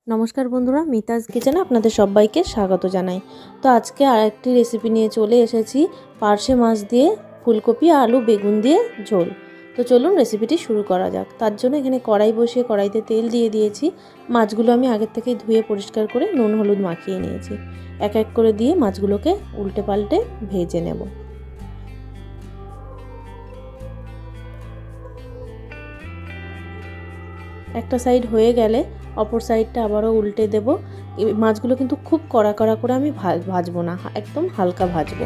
नमस्कार बंधुरा मिताज किचेने आपनादेर सबाइके स्वागत जानाई। तो आज के आरेकटी रेसिपि निये चले एसेछि पार्शे माछ दिये फुलकपि आलू बेगुन दिये झोल। तो चलुन रेसिपिटी शुरू करा जाक। तार जोन्नो एखाने कड़ाई बसिए कड़ाईते तेल दिये दियेछि। माछगुलो आमि आगे थेकेई धुए परिष्कार करे नुन हलुद माखिए नियेछि। एक एक करे दिये माछगुलोके उल्टे पाल्टे भेजे नेब। একটা সাইড হয়ে গেলে অপর সাইডটা আবারও উল্টে দেব। এই মাছগুলো কিন্তু খুব কড়া কড়া করে আমি ভাজবো না, একদম হালকা ভাজবো।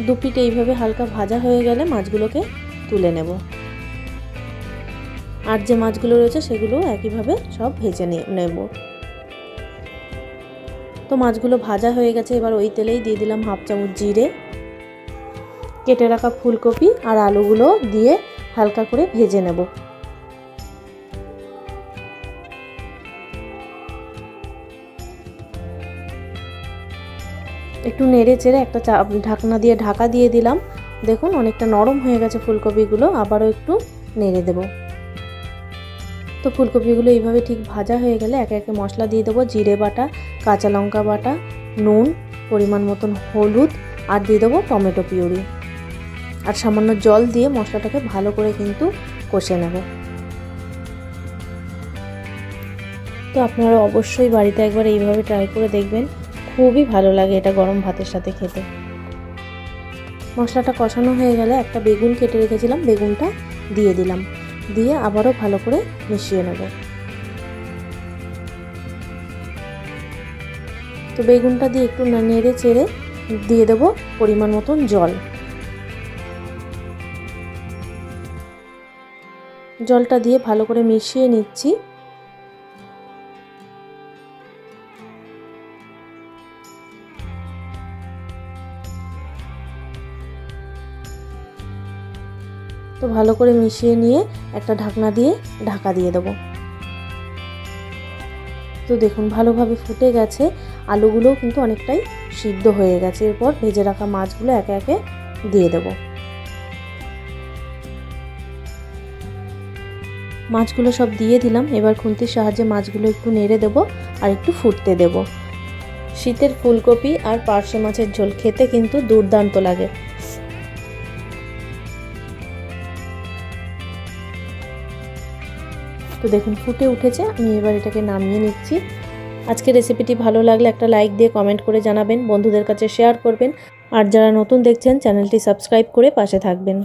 দু পিঠ এইভাবে হালকা ভাজা হয়ে গেলে মাছগুলোকে তুলে নেব। আর যে মাছগুলো রয়েছে সেগুলো একইভাবে সব ভেজে নেব। तो माछगुलो भाजा हो गेছে। এবার ওই তেলেই দিয়ে দিলাম হাফ চামচ জিরে, কেটে রাখা ফুলকপি আর আলুগুলো দিয়ে হালকা করে ভেজে নেব। একটু নেড়ে চেড়ে একটা ঢাকনা দিয়ে ঢাকা দিয়ে দিলাম। দেখুন অনেকটা নরম হয়ে গেছে ফুলকপিগুলো। আবারও একটু নেড়ে দেব। तो फुलकपिगुलो এইভাবে ঠিক ভাজা হয়ে গেলে একে একে মশলা দিয়ে দেব। জিরে বাটা, কাঁচা লঙ্কা বাটা, নুন, পরিমাণ মতন হলুদ আর দিয়ে দেব টমেটো পিউরি আর সামান্য জল দিয়ে মশলাটাকে ভালো করে কিন্তু কষে নেব। তো আপনারা অবশ্যই বাড়িতে একবার এইভাবে ট্রাই করে দেখবেন, খুবই ভালো লাগে এটা গরম ভাতের সাথে খেতে। মশলাটা কষানো হয়ে গেলে একটা বেগুন কেটে রেখেছিলাম, বেগুনটা দিয়ে দিলাম। দিয়ে আবারও ভালো করে মিশিয়ে নেব। তো বেগুনটা দিয়ে একটু নেড়ে চেড়ে দিয়ে দেব পরিমাণ মতন জল। জলটা দিয়ে ভালো করে মিশিয়ে নিচ্ছি। তো ভালো করে মিশিয়ে নিয়ে একটা ঢাকনা দিয়ে ঢাকা দিয়ে দেব। তো দেখুন ভালোভাবে ফুটে গেছে, আলুগুলোও কিন্তু অনেকটাই সিদ্ধ হয়ে গেছে। এরপর ভেজে রাখা মাছগুলো একে একে দিয়ে দেব। মাছগুলো সব দিয়ে দিলাম। এবার খুন্তির সাহায্যে মাছগুলো একটু নেড়ে দেব আর একটু ফুটতে দেব। শীতের ফুলকপি আর পার্শে মাছের ঝোল খেতে কিন্তু দুর্দান্ত লাগে। তো দেখুন ফুটে উঠেছে, আমি এবার এটাকে নামিয়ে নিচ্ছি। আজকে রেসিপিটি ভালো লাগলে একটা লাইক দিয়ে কমেন্ট করে জানাবেন, বন্ধুদের কাছে শেয়ার করবেন আর যারা নতুন দেখছেন চ্যানেলটি সাবস্ক্রাইব করে পাশে থাকবেন।